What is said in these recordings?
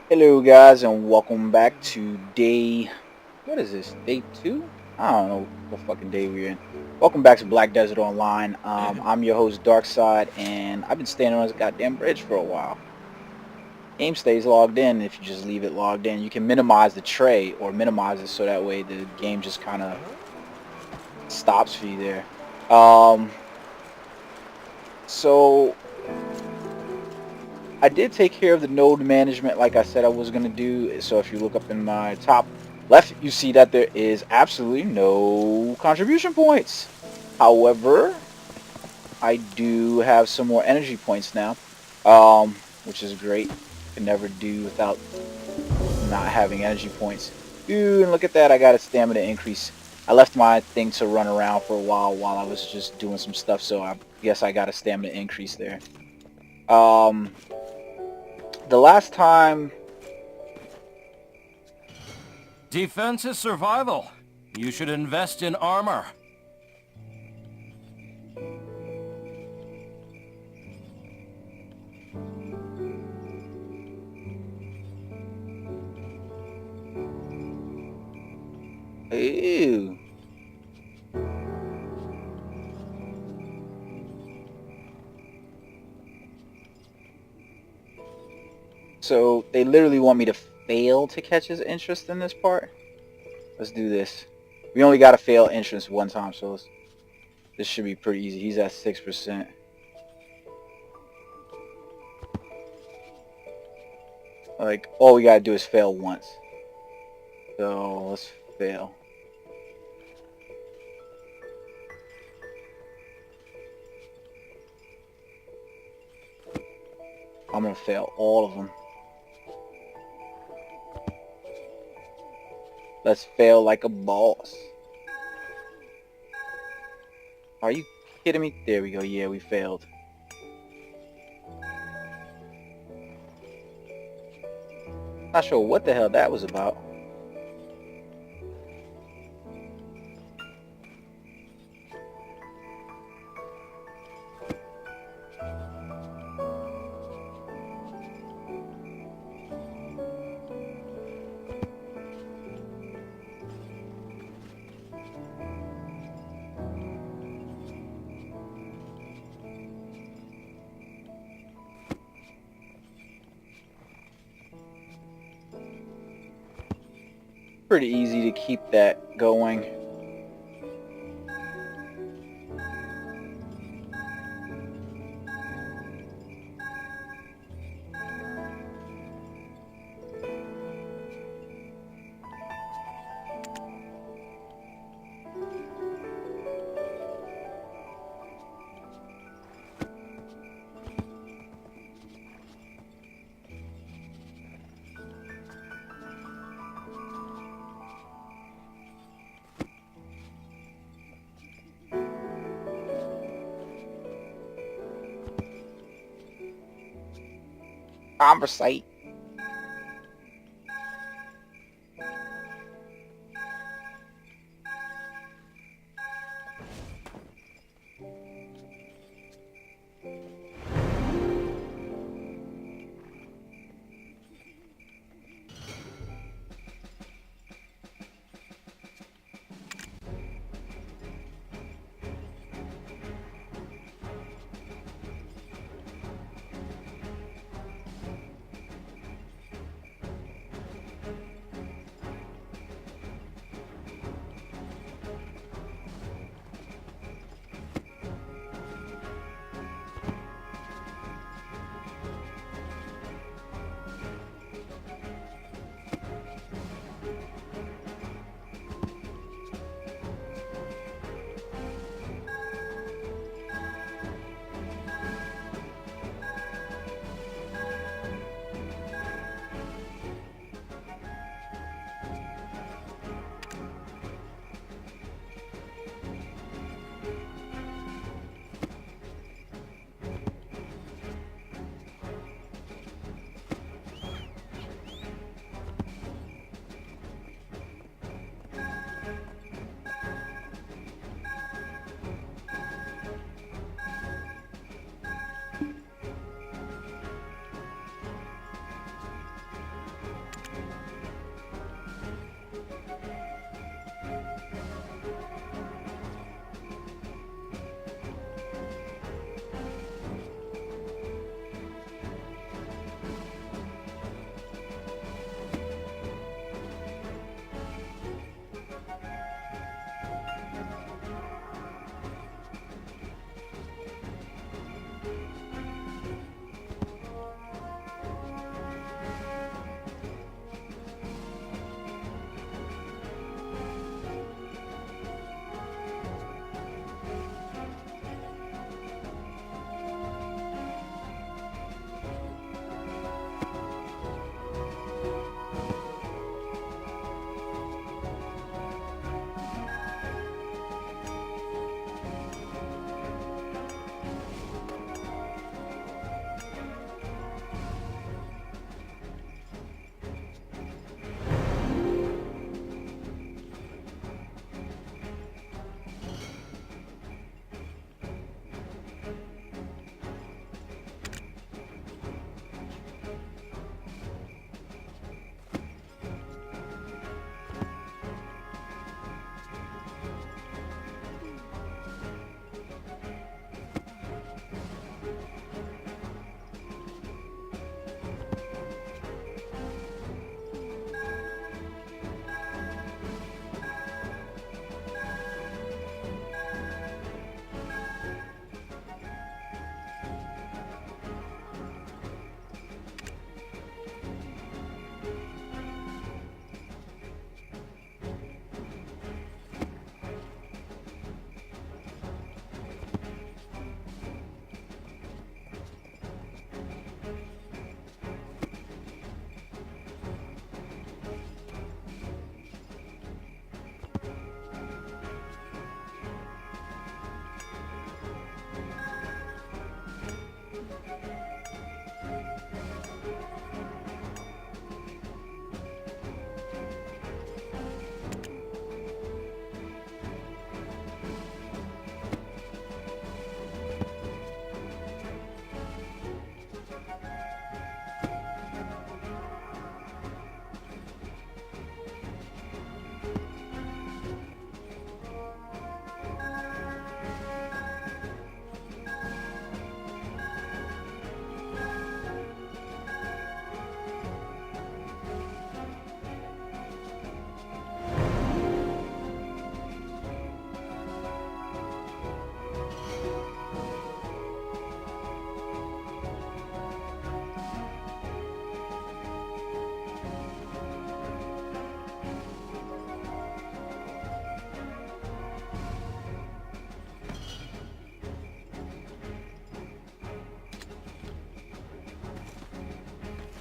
Hello, guys, and welcome back to day. What is this? Day two? I don't know what fucking day we're in. Welcome back to Black Desert Online. I'm your host, Darkside, and I've been standing on this goddamn bridge for a while. Game stays logged in if you just leave it logged in. You can minimize the tray or minimize it so that way the game just kind of stops for you there. Um, so I did take care of the node management like I said I was going to do. So if you look up in my top left, you see that there is absolutely no contribution points. However, I do have some more energy points now, which is great. Can never do without not having energy points. Ooh, and look at that. I got a stamina increase. I left my thing to run around for a while I was just doing some stuff. So I guess I got a stamina increase there. Um, the last time Defense is survival. You should invest in armor. Ew. So they literally want me to fail to catch his interest in this part. Let's do this. We only got to fail interest one time, so this should be pretty easy. He's at 6%. Like, all we got to do is fail once. So let's fail. I'm going to fail all of them. Let's fail like a boss. Are you kidding me? There we go. Yeah, we failed. Not sure what the hell that was about. Pretty easy to keep that going. Conversate.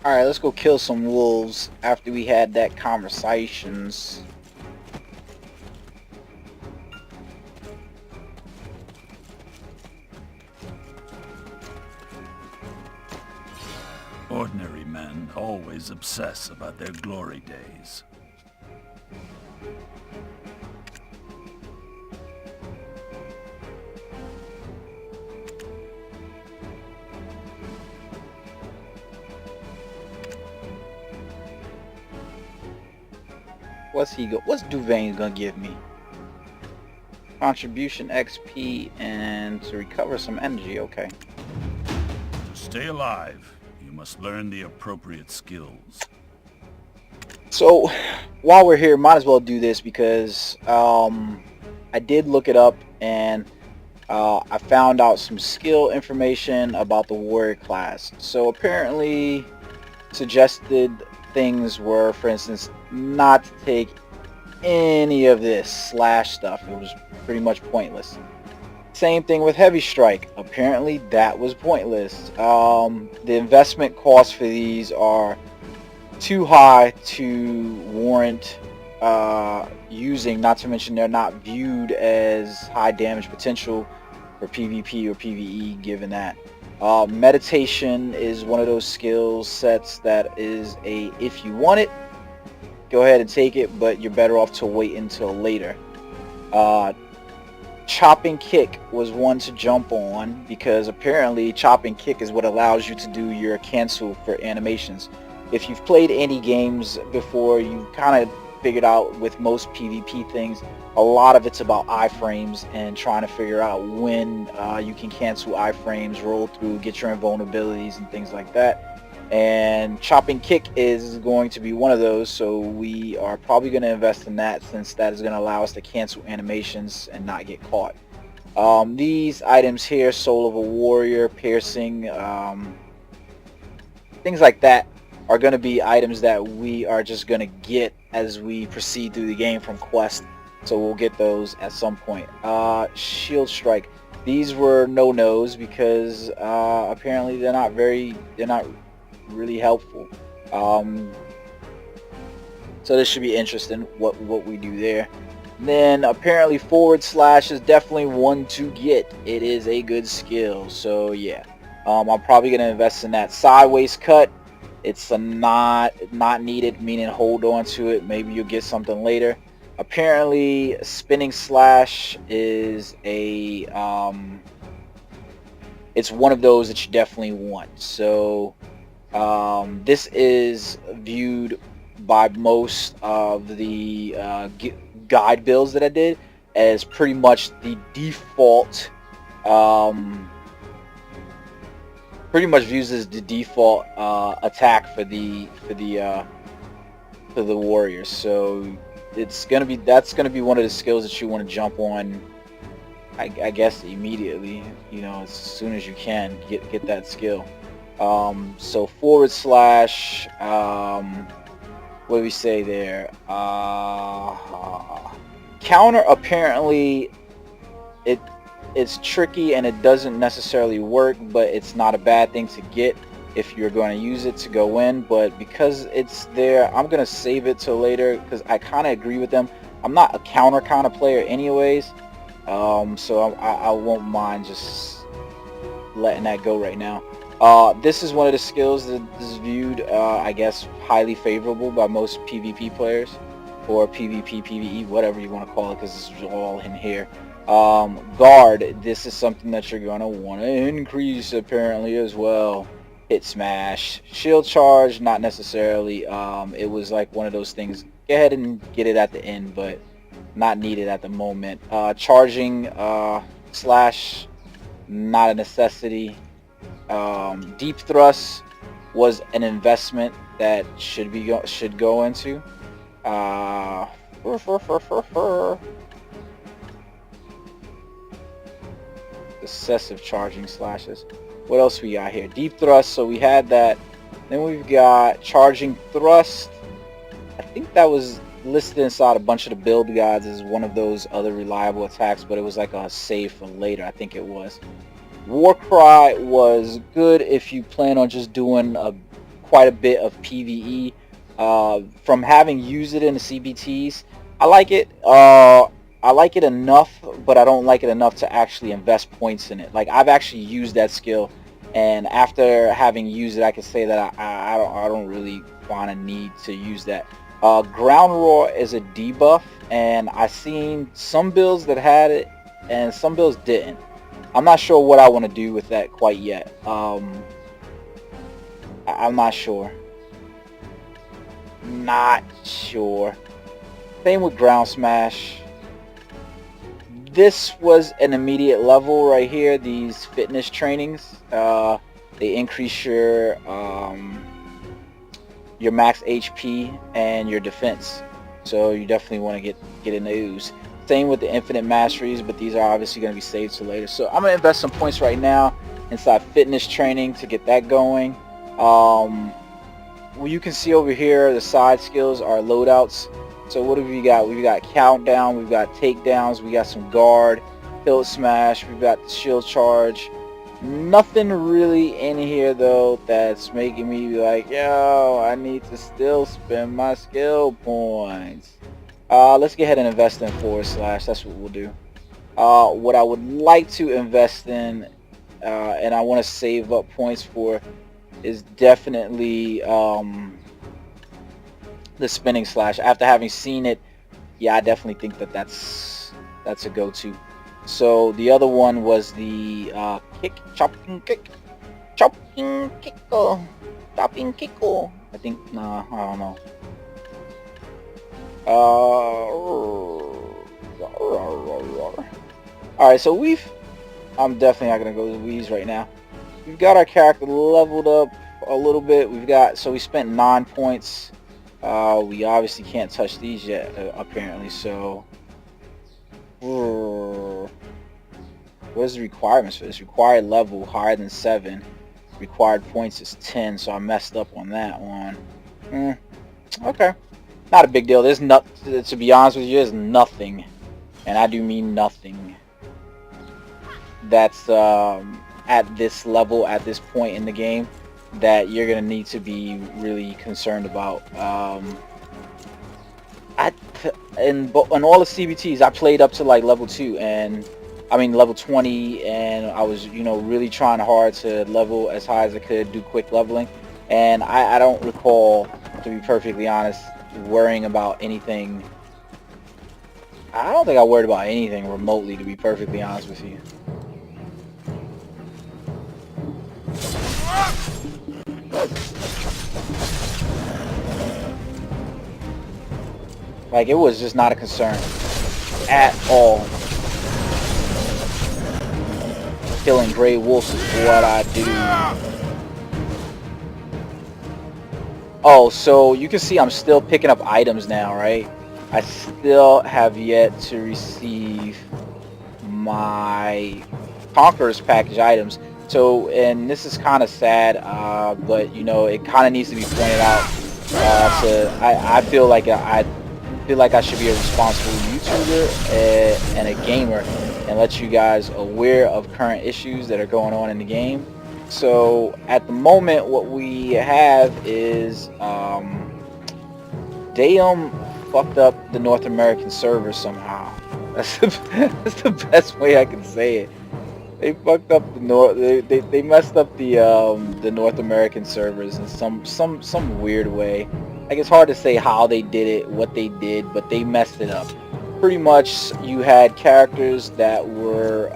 Alright, let's go kill some wolves after we had that conversations. Ordinary men always obsess about their glory days. What's Duvain gonna give me? Contribution XP and to recover some energy, okay. To stay alive, you must learn the appropriate skills. So, while we're here, might as well do this because I did look it up and I found out some skill information about the warrior class. So apparently, suggested things were, for instance, not to take any of this slash stuff. It was pretty much pointless. Same thing with heavy strike. Apparently, that was pointless. The investment costs for these are too high to warrant using, not to mention they're not viewed as high damage potential for PvP or PvE, given that meditation is one of those skill sets that is a, if you want it, go ahead and take it, but you're better off to wait until later. Chopping kick was one to jump on because apparently chopping kick is what allows you to do your cancel for animations. If you've played any games before, you kind of figured out with most PvP things, a lot of it's about iframes and trying to figure out when you can cancel iframes, roll through, get your invulnerabilities and things like that. And chopping kick is going to be one of those, so we are probably going to invest in that since that is going to allow us to cancel animations and not get caught. These items here, soul of a warrior, piercing, things like that, are going to be items that we are just going to get as we proceed through the game from quest, so we'll get those at some point. Shield strike, these were no-nos because apparently they're not really helpful. So this should be interesting what we do there. Then apparently forward slash is definitely one to get. It is a good skill, so yeah. I'm probably gonna invest in that. Sideways cut, it's a not needed, meaning hold on to it, maybe you'll get something later. Apparently spinning slash is a it's one of those that you definitely want. So this is viewed by most of the guide builds that I did as pretty much the default, pretty much views as the default attack for the warriors. So that's gonna be one of the skills that you want to jump on, I guess immediately, you know, as soon as you can get that skill. So forward slash, what do we say there? Counter, apparently it's tricky and it doesn't necessarily work, but it's not a bad thing to get if you're going to use it to go in. But because it's there, I'm going to save it till later because I kind of agree with them. I'm not a counter kind of player anyways, so I won't mind just letting that go right now. This is one of the skills that is viewed, I guess, highly favorable by most PvP players, or PvP, PvE, whatever you want to call it, because this is all in here. Guard, this is something that you're going to want to increase, apparently, as well. Hit smash. Shield charge, not necessarily. It was like one of those things, go ahead and get it at the end, but not needed at the moment. Charging slash, not a necessity. Deep thrust was an investment that should go into. Excessive charging slashes. What else we got here? Deep thrust, so we had that. Then we've got charging thrust. I think that was listed inside a bunch of the build guides as one of those other reliable attacks, but it was like a save for later, I think it was. War cry was good if you plan on just doing a quite a bit of PvE. From having used it in the CBTs, I like it. I like it enough, but I don't like it enough to actually invest points in it. Like, I've actually used that skill, and after having used it, I can say that I don't really find a need to use that. Ground Roar is a debuff, and I seen some builds that had it, and some builds didn't. I'm not sure what I want to do with that quite yet. I'm not sure. Not sure. Same with Ground Smash. This was an immediate level right here. These fitness trainings, they increase your max HP and your defense. So you definitely want to get in those. Same with the infinite masteries, but these are obviously going to be saved to later. So I'm going to invest some points right now inside fitness training to get that going. Well, you can see over here the side skills are loadouts. So what have we got? We've got countdown, we've got takedowns, we got some guard, tilt smash, we've got the shield charge. Nothing really in here though that's making me be like, yo, I need to still spend my skill points. Let's go ahead and invest in forward slash. That's what we'll do. What I would like to invest in, and I want to save up points for, is definitely the spinning slash. After having seen it, yeah, I definitely think that that's a go-to. So the other one was the chopping kickle. I think, nah, I don't know. Alright, so I'm definitely not gonna go to Weeze right now. We've got our character leveled up a little bit. So we spent 9 points. We obviously can't touch these yet, apparently, so where's the requirements for this? Required level higher than 7. Required points is 10, so I messed up on that one. Okay. Not a big deal. There's to be honest with you, there's nothing, and I do mean nothing, that's at this level, at this point in the game, that you're gonna need to be really concerned about. In all the CBTs, I played up to like level 2, and I mean level 20, and I was, you know, really trying hard to level as high as I could, do quick leveling, and I don't recall, to be perfectly honest, worrying about anything. I don't think I worried about anything remotely, to be perfectly honest with you. Like, it was just not a concern at all. Killing gray wolves is what I do. Oh, so you can see I'm still picking up items now, right? I still have yet to receive my Conqueror's package items. So, and this is kind of sad, but you know, it kind of needs to be pointed out. I feel like I should be a responsible YouTuber and a gamer, and let you guys aware of current issues that are going on in the game. So at the moment, what we have is Daeum fucked up the North American server somehow. That's the best way I can say it. They fucked up the they messed up the North American servers in some weird way. Like, it's hard to say how they did it, what they did, but they messed it up. Pretty much, you had characters that were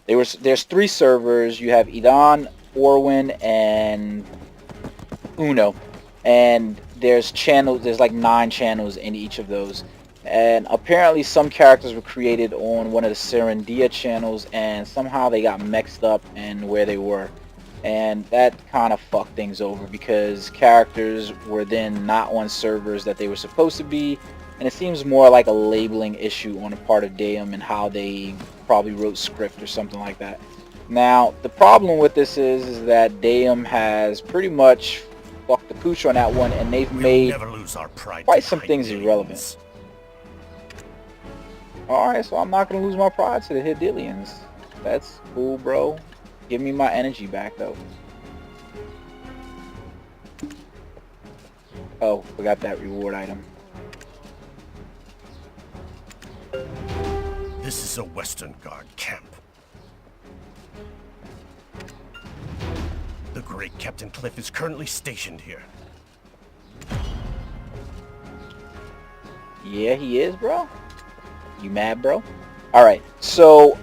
there's 3 servers. You have Idan, Orwin, and Uno, and there's like 9 channels in each of those. And apparently some characters were created on one of the Serendia channels, and somehow they got mixed up in where they were. And that kind of fucked things over, because characters were then not on servers that they were supposed to be, and it seems more like a labeling issue on the part of Daeum and how they probably wrote script or something like that. Now, the problem with this is that Daeum has pretty much fucked the pooch on that one, and they've made quite some things irrelevant. Alright, so I'm not going to lose my pride to the Hidillians. That's cool, bro. Give me my energy back, though. Oh, forgot that reward item. This is a Western Guard camp. The great Captain Cliff is currently stationed here. Yeah, he is, bro. You mad, bro? All right. So,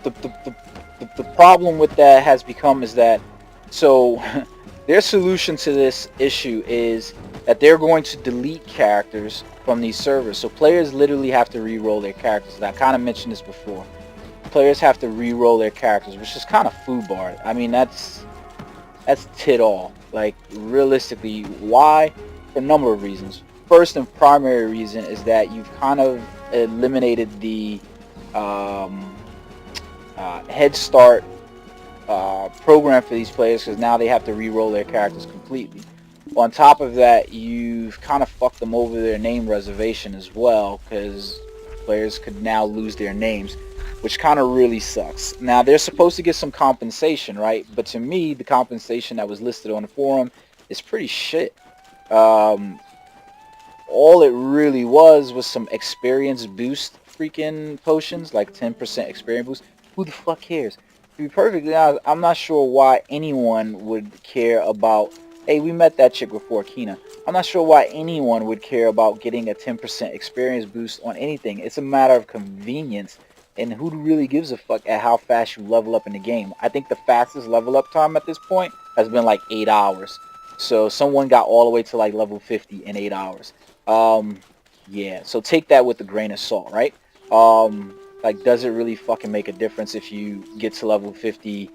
the problem with that has become is that, so their solution to this issue is that they're going to delete characters from these servers. So players literally have to re-roll their characters. And I kind of mentioned this before. Players have to re-roll their characters, which is kind of foobar. I mean, that's tit all. Like, realistically, why? For a number of reasons. First and primary reason is that you've kind of eliminated the head start program for these players, because now they have to re-roll their characters completely. On top of that, you've kind of fucked them over their name reservation as well, because players could now lose their names, which kind of really sucks. Now, they're supposed to get some compensation, right? But to me, the compensation that was listed on the forum is pretty shit. All it really was some experience boost freaking potions, like 10% experience boost. Who the fuck cares? To be perfectly honest, I'm not sure why anyone would care about, hey, we met that chick before, Kina. I'm not sure why anyone would care about getting a 10% experience boost on anything. It's a matter of convenience, and who really gives a fuck at how fast you level up in the game? I think the fastest level up time at this point has been like 8 hours. So someone got all the way to like level 50 in 8 hours. Yeah, so take that with a grain of salt, right? Like, does it really fucking make a difference if you get to level 50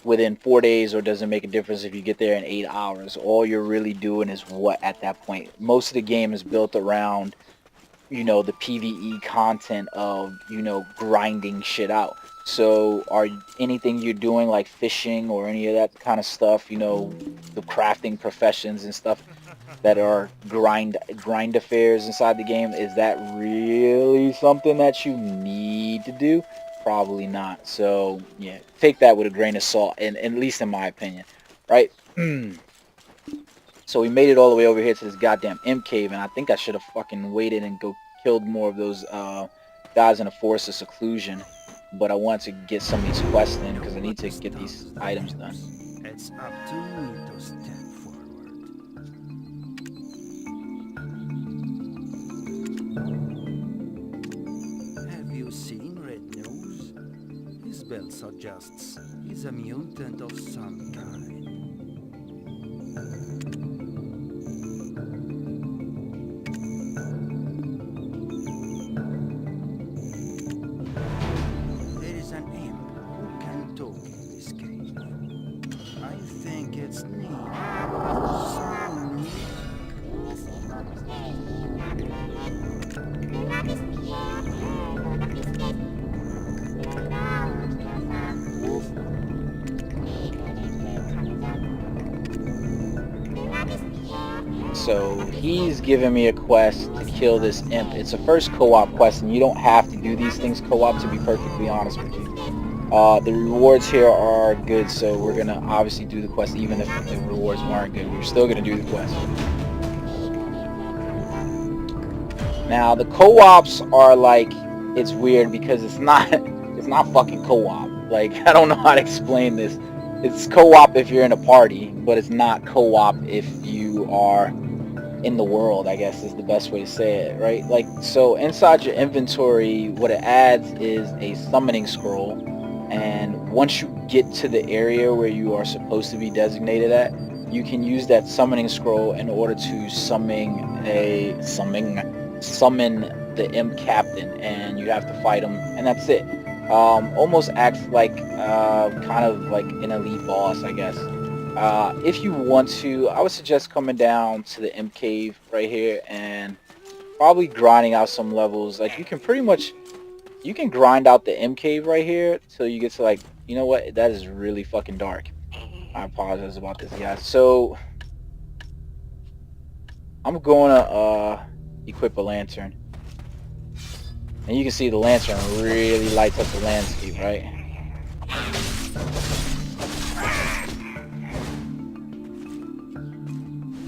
within 4 days, or does it make a difference if you get there in 8 hours? All you're really doing is what at that point? Most of the game is built around, you know, the PvE content of, you know, grinding shit out. So are anything you're doing, like fishing or any of that kind of stuff, you know, the crafting professions and stuff that are grind affairs inside the game, is that really something that you need to do? Probably not. So yeah, take that with a grain of salt, and at least in my opinion, right? So we made it all the way over here to this goddamn M cave, and I think I should have fucking waited and go killed more of those guys in the Forest of Seclusion. But I wanted to get some of these quests in because I need to get these items done. It's up to me to step forward. Have you seen Red Nose? His belt suggests he's a mutant of some kind. There is an imp who can talk in this cave. I think it's neat. So neat. So he's giving me a quest to kill this imp. It's a first co-op quest, and you don't have to do these things co-op, to be perfectly honest with you. The rewards here are good, so we're gonna obviously do the quest even if the rewards weren't good. We're still gonna do the quest. Now the co-ops are like, it's weird because it's not fucking co-op. Like, I don't know how to explain this. It's co-op if you're in a party, but it's not co-op if you are in the world, I guess is the best way to say it, right? Like, so inside your inventory, what it adds is a summoning scroll, and once you get to the area where you are supposed to be designated at, you can use that summoning scroll in order to summon the imp captain, and you have to fight him, and that's it. Almost acts like kind of like an elite boss, I guess. If you want to, I would suggest coming down to the imp cave right here and probably grinding out some levels. Like, you can grind out the imp cave right here till you get to, like, you know what, that is really fucking dark. I apologize about this, guys. So I'm gonna equip a lantern, and you can see the lantern really lights up the landscape, right?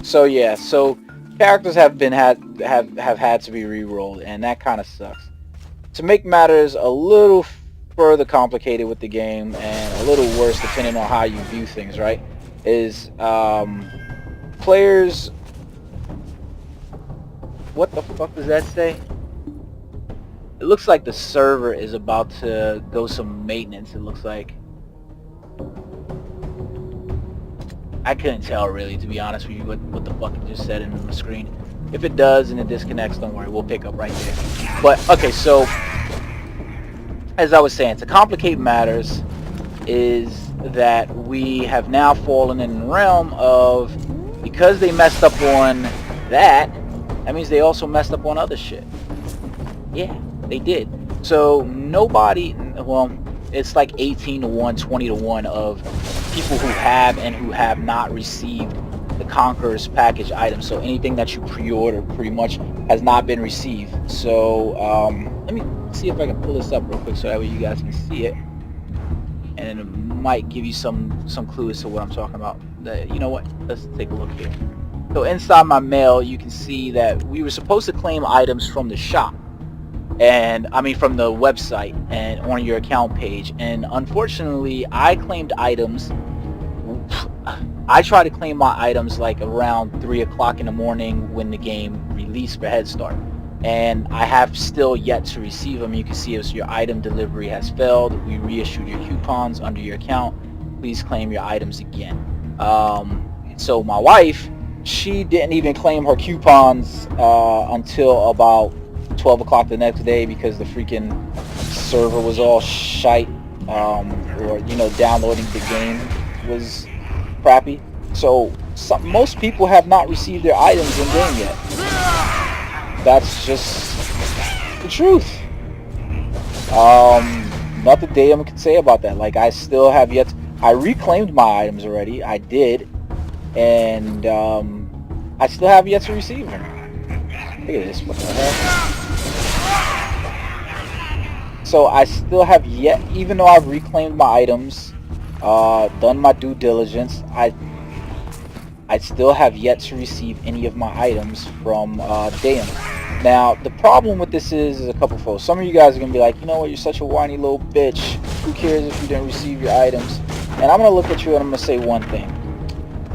So yeah, so characters have had to be re-rolled, and that kind of sucks. To make matters a little further complicated with the game, and a little worse depending on how you view things, right? Is players. What the fuck does that say? It looks like the server is about to go some maintenance. It looks like. I couldn't tell really, to be honest with you, what the fuck it just said in the screen. If it does and it disconnects, don't worry, we'll pick up right there. But okay, so as I was saying, to complicate matters is that we have now fallen in the realm of, because they messed up on that means they also messed up on other shit. Yeah, they did. So nobody, well, it's like 18 to 1, 20 to 1 of people who have and who have not received the Conqueror's package items. So anything that you pre-order pretty much has not been received. So let me see if I can pull this up real quick so that way you guys can see it, and it might give you some clues to what I'm talking about. You know what, let's take a look here. So inside my mail you can see that we were supposed to claim items from the shop, and I mean from the website and on your account page, and unfortunately I claimed items. I tried to claim my items like around 3 o'clock in the morning when the game released for Head Start, and I have still yet to receive them. You can see as your item delivery has failed. We reissued your coupons under your account. Please claim your items again. So my wife, she didn't even claim her coupons until about 12 o'clock the next day because the freaking server was all shite, or you know, downloading the game was crappy. So most people have not received their items in game yet. That's just the truth. Nothing damn can say about that. Like, I still have yet to, I reclaimed my items already. I did, and I still have yet to receive them. Look at this. What the hell? So I still have yet, even though I've reclaimed my items, done my due diligence, I still have yet to receive any of my items from Daeum. Now, the problem with this is a couple folds. Some of you guys are going to be like, you know what, you're such a whiny little bitch. Who cares if you didn't receive your items? And I'm going to look at you and I'm going to say one thing.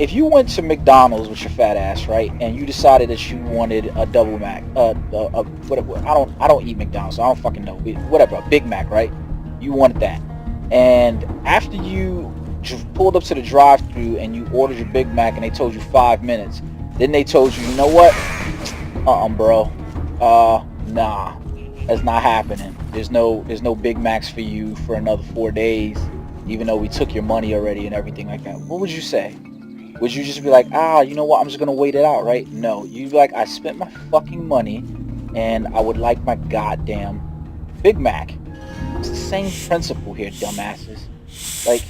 If you went to McDonald's with your fat ass, right, and you decided that you wanted a double Mac, whatever, I don't eat McDonald's, so I don't fucking know, whatever, a Big Mac, right? You wanted that. And after you pulled up to the drive-thru and you ordered your Big Mac and they told you 5 minutes, then they told you, you know what, bro, nah, that's not happening. There's no Big Macs for you for another 4 days, even though we took your money already and everything like that. What would you say? Would you just be like, you know what, I'm just gonna wait it out, right? No, you'd be like, I spent my fucking money and I would like my goddamn Big Mac. It's the same principle here, dumbasses. Like,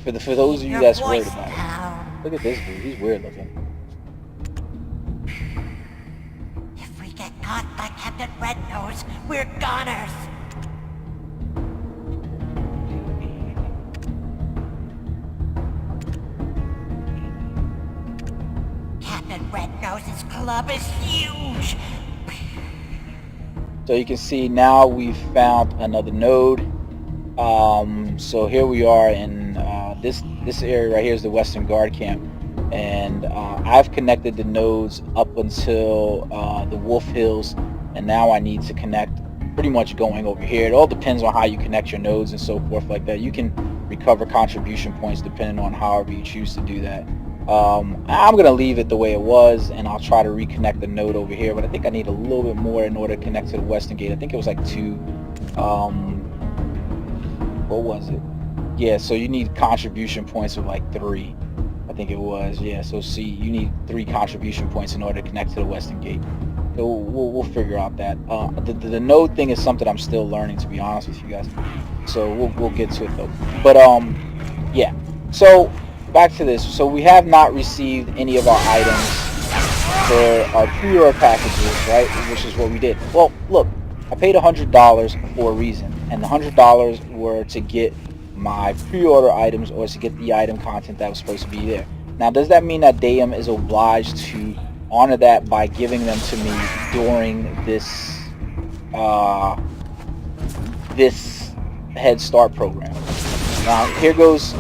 for those of you that's worried about it. Look at this dude, he's weird looking. If we get caught by Captain Red Nose, we're goners. Captain Red Nose's club is huge. So you can see now we've found another node. So here we are in this area right here is the Western Guard camp, and I've connected the nodes up until the Wolf Hills, and now I need to connect pretty much going over here. It all depends on how you connect your nodes and so forth like that. You can recover contribution points depending on however you choose to do that. I'm gonna leave it the way it was, and I'll try to reconnect the node over here, but I think I need a little bit more in order to connect to the Western Gate. I think it was like 2, what was it? Yeah, so you need contribution points of like 3, I think it was. Yeah, so see, you need 3 contribution points in order to connect to the Western Gate. So we'll figure out that. The node thing is something I'm still learning, to be honest with you guys. So we'll get to it though. But yeah. So back to this. So we have not received any of our items for our pre-order packages, right? Which is what we did. Well, look, I paid $100 for a reason, and the $100 were to get my pre-order items or to get the item content that was supposed to be there. Now, does that mean that Dayum is obliged to honor that by giving them to me during this this Head Start program? Now, here goes.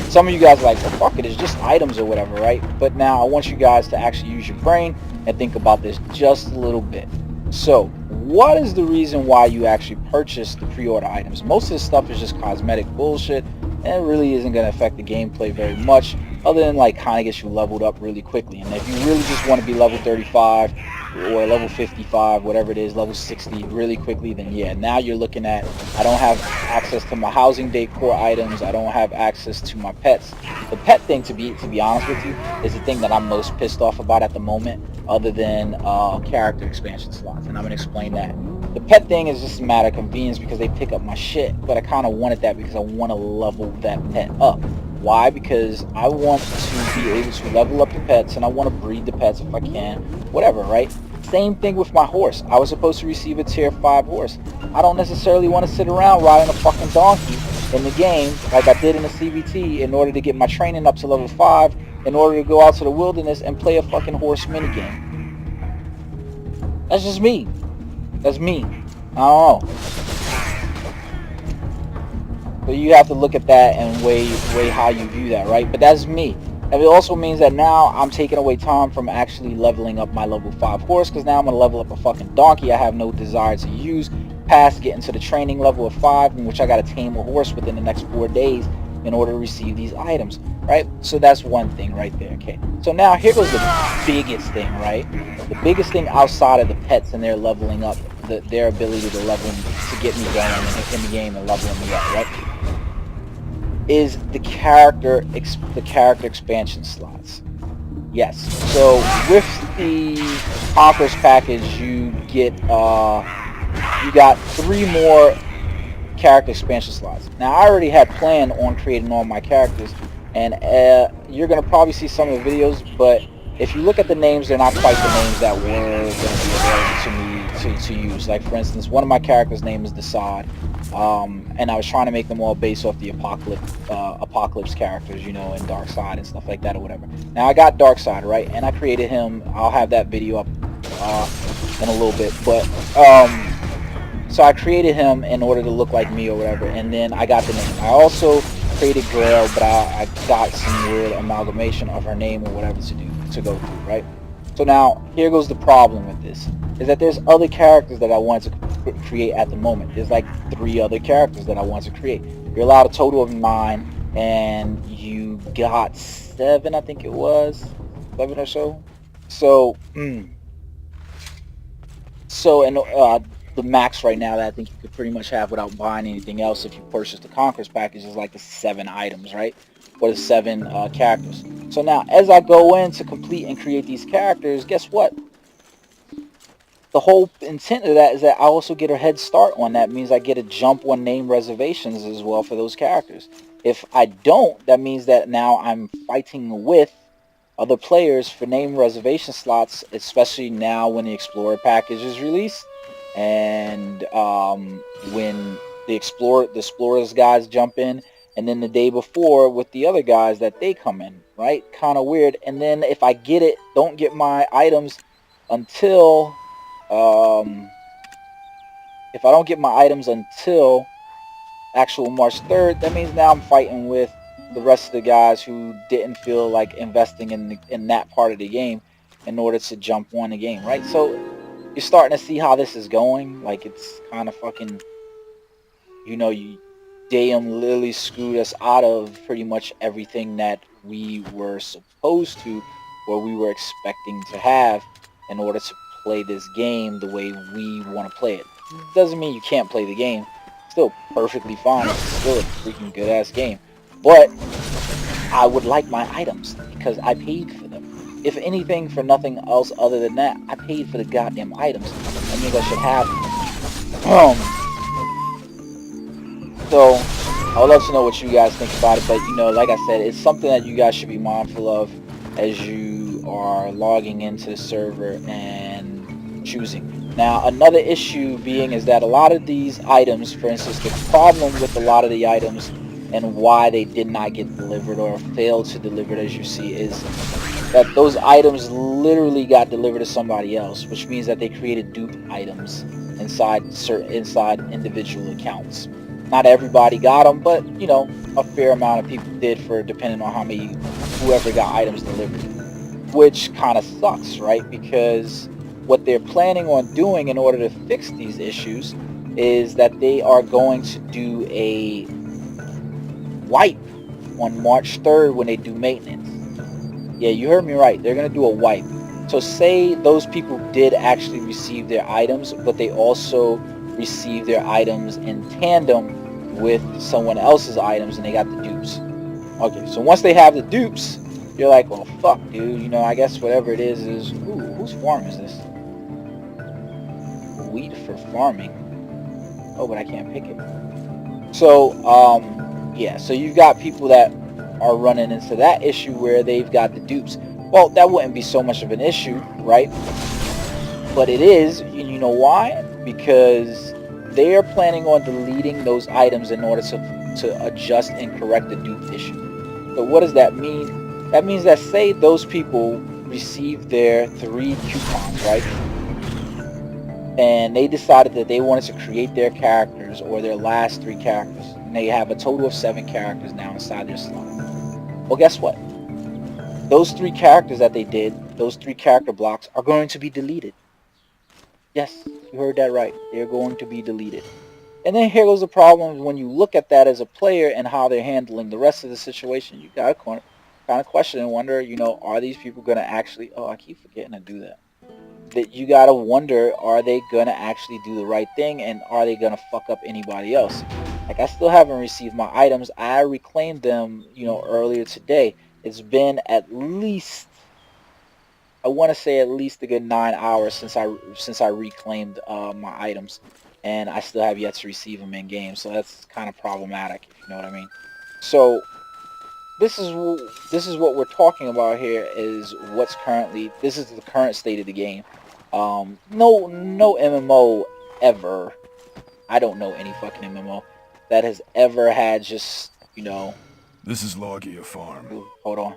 Some of you guys are like, well, fuck it, it's just items or whatever, right? But now I want you guys to actually use your brain and think about this just a little bit. So, what is the reason why you actually purchase the pre-order items? Most of this stuff is just cosmetic bullshit, and it really isn't going to affect the gameplay very much, other than like kind of get you leveled up really quickly. And if you really just want to be level 35 or level 55, whatever it is, level 60 really quickly, then yeah, now you're looking at, I don't have access to my housing decor items, I don't have access to my pets. The pet thing, to be honest with you, is the thing that I'm most pissed off about at the moment, other than character expansion slots, and I'm going to explain that. The pet thing is just a matter of convenience because they pick up my shit, but I kind of wanted that because I want to level that pet up. Why? Because I want to be able to level up the pets, and I want to breed the pets if I can, whatever, right? Same thing with my horse. I was supposed to receive a tier 5 horse. I don't necessarily want to sit around riding a fucking donkey in the game like I did in the CVT in order to get my training up to level 5 in order to go out to the wilderness and play a fucking horse minigame. That's just me. That's me. I don't know. So you have to look at that and weigh how you view that, right? But that's me. And it also means that now I'm taking away time from actually leveling up my level 5 horse, because now I'm going to level up a fucking donkey I have no desire to use past getting to the training level of 5, in which I got to tame a horse within the next 4 days in order to receive these items, right? So that's one thing right there, okay? So now here goes the biggest thing, right? The biggest thing outside of the pets and their leveling up, their ability to level, to get me going in the game and leveling me up, right? Is the character expansion slots. Yes. So with the Conquerors package, you get you got 3 more character expansion slots. Now I already had planned on creating all my characters, and you're gonna probably see some of the videos. But if you look at the names, they're not quite the names that were going to be available to me to use. Like for instance, one of my characters' name is Desaad. And I was trying to make them all based off the Apocalypse characters, you know, and Darkseid and stuff like that or whatever. Now I got Darkseid, right, and I created him. I'll have that video up in a little bit, but so I created him in order to look like me or whatever, and then I got the name. I also created Grail, but I got some weird amalgamation of her name or whatever to go through, right? So now here goes the problem with this, is that there's other characters that I want to create at the moment. There's like 3 other characters that I want to create. You're allowed a total of 9, and you got 7, I think it was 7 or so. So and the max right now that I think you could pretty much have without buying anything else if you purchase the Conquerors package is like the 7 items, right? Or the 7 characters. So now as I go in to complete and create these characters, guess what? The whole intent of that is that I also get a head start on that. Means I get a jump on name reservations as well for those characters. If I don't, that means that now I'm fighting with other players for name reservation slots, especially now when the Explorer package is released, and when the Explorers guys jump in, and then the day before with the other guys that they come in, right? Kind of weird. And then if I don't get my items until if I don't get my items until actual March 3rd, that means now I'm fighting with the rest of the guys who didn't feel like investing in that part of the game in order to jump on the game, right? So you're starting to see how this is going. Like, it's kind of fucking, you know, Dayum literally screwed us out of pretty much everything that we were supposed to, or we were expecting to have in order to play this game the way we want to play it. Doesn't mean you can't play the game. Still perfectly fine. It's still a freaking good ass game. But I would like my items because I paid for them. If anything, for nothing else other than that, I paid for the goddamn items. I think I should have them. So I would love to know what you guys think about it. But you know, like I said, it's something that you guys should be mindful of as you are logging into the server and choosing. Now, another issue being is that a lot of these items, for instance, the problem with a lot of the items and why they did not get delivered or failed to deliver, as you see, is that those items literally got delivered to somebody else, which means that they created dupe items inside individual accounts. Not everybody got them, but you know, a fair amount of people did, for depending on how many whoever got items delivered, which kind of sucks, right? Because what they're planning on doing in order to fix these issues is that they are going to do a wipe on March 3rd when they do maintenance. Yeah, you heard me right. They're going to do a wipe. So say those people did actually receive their items, but they also received their items in tandem with someone else's items and they got the dupes. Okay, so once they have the dupes, you're like, well, fuck, dude. You know, I guess whatever it is. Ooh, whose farm is this? Wheat for farming. Oh, but I can't pick it. So, yeah, so you've got people that are running into that issue where they've got the dupes. Well, that wouldn't be so much of an issue, right? But it is, and you know why? Because they are planning on deleting those items in order to adjust and correct the dupe issue. So what does that mean? That means that, say those people received their 3 coupons, right? And they decided that they wanted to create their characters, or their last 3 characters. And they have a total of 7 characters now inside their slot. Well, guess what? Those 3 characters that they did, those 3 character blocks, are going to be deleted. Yes, you heard that right. They're going to be deleted. And then here goes the problem. When you look at that as a player and how they're handling the rest of the situation, you got to kind of question and wonder, you know, are these people going to actually... Oh, I keep forgetting to do that. That you got to wonder, are they going to actually do the right thing, and are they going to fuck up anybody else? Like, I still haven't received my items. I reclaimed them, you know, earlier today. It's been at least... I want to say at least a good 9 hours since I reclaimed my items, and I still have yet to receive them in game. So that's kind of problematic, if you know what I mean. So this is what we're talking about here. Is what's currently... This is the current state of the game. No MMO ever... I don't know any fucking MMO that has ever had just, you know... This is Logia Farm. Ooh, hold on.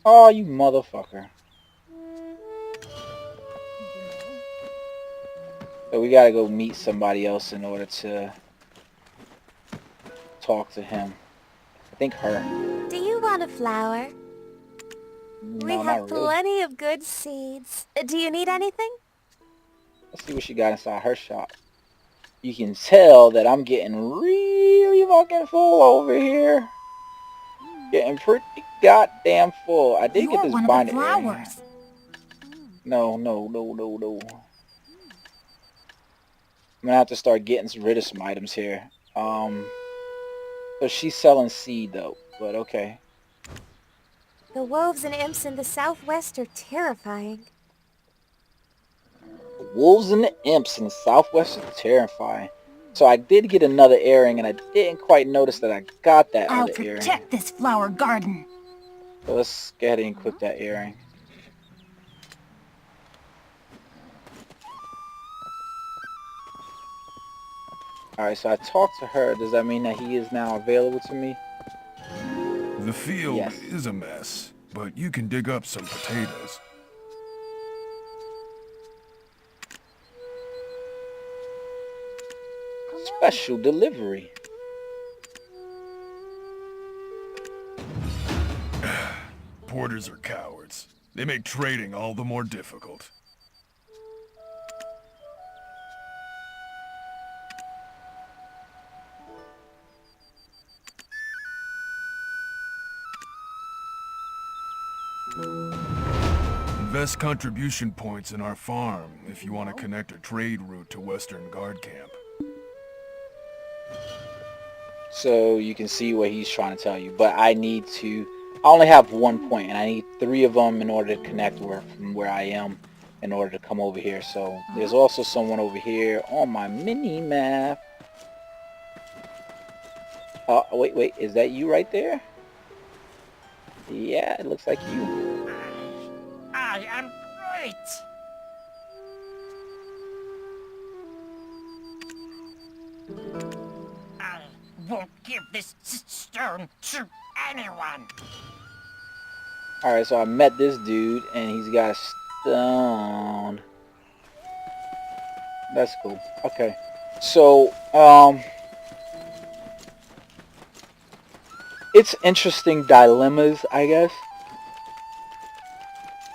Oh, you motherfucker. So we gotta go meet somebody else in order to talk to him. I think her. Do you want a flower? We No, have not really. plenty of good seeds. Do you need anything? Let's see what she got inside her shop. You can tell that I'm getting really fucking full over here. Getting pretty goddamn full. I did get this binder earring. No. I'm gonna have to start getting rid of some items here. So she's selling seed though, but okay. The wolves and imps in the southwest are terrifying. The wolves and the imps in the southwest are terrifying. So I did get another earring, and I didn't quite notice that I got that I'll other earring. protect this flower garden. So let's go ahead and equip that earring. Alright, so I talked to her. Does that mean that he is now available to me? The field Yes. is a mess, but you can dig up some potatoes. Special delivery. Porters are cowards. They make trading all the more difficult. Invest contribution points in our farm if you want to connect a trade route to Western Guard Camp. So you can see what he's trying to tell you. But I only have 1 point, and I need 3 of them in order to connect from where I am in order to come over here. So there's also someone over here on my mini map. Wait, is that you right there? Yeah, it looks like you. I am great. I won't give this stone to anyone. Alright, so I met this dude, and he's got a stone. That's cool. Okay. So, it's interesting dilemmas, I guess.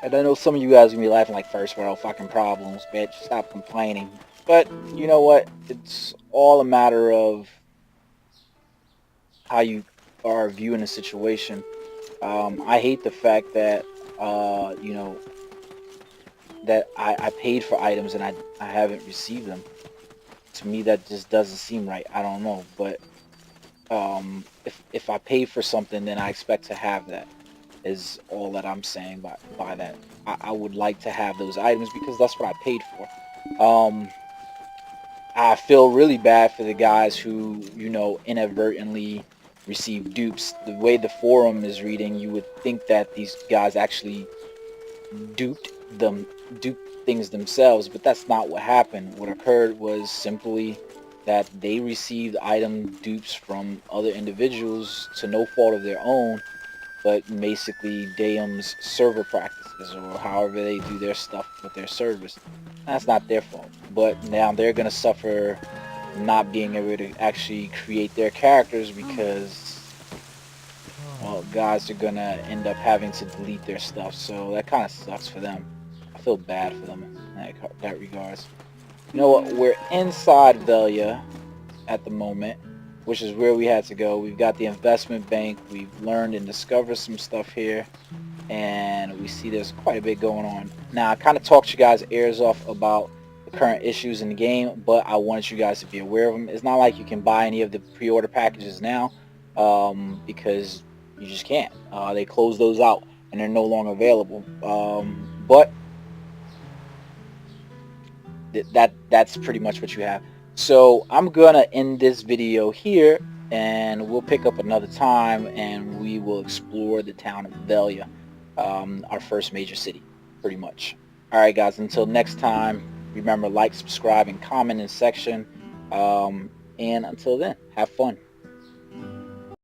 And I know some of you guys are gonna be laughing like first world fucking problems, bitch. Stop complaining. But you know what? It's all a matter of how you are viewing the situation. I hate the fact that you know, that I paid for items and I haven't received them. To me, that just doesn't seem right. I don't know, but if I pay for something, then I expect to have that. Is all that I'm saying by that. I would like to have those items because that's what I paid for. I feel really bad for the guys who, you know, inadvertently receive dupes. The way the forum is reading, you would think that these guys actually duped them, duped things themselves, but that's not what happened. What occurred was simply that they received item dupes from other individuals to no fault of their own, but basically Daem's server practices or however they do their stuff with their servers. That's not their fault. But now they're gonna suffer not being able to actually create their characters because, well, guys are gonna end up having to delete their stuff. So that kind of sucks for them. I feel bad for them in that regards. You know what? We're inside Velia at the moment, which is where we had to go. We've got the investment bank. We've learned and discovered some stuff here, and we see there's quite a bit going on. Now, I kind of talked you guys' ears off about the current issues in the game, but I wanted you guys to be aware of them. It's not like you can buy any of the pre-order packages now, because you just can't. They close those out, and they're no longer available. But that's pretty much what you have. So I'm gonna end this video here, and we'll pick up another time, and we will explore the town of Velia, our first major city, pretty much. All right, guys. Until next time, remember, like, subscribe, and comment in the section. And until then, have fun.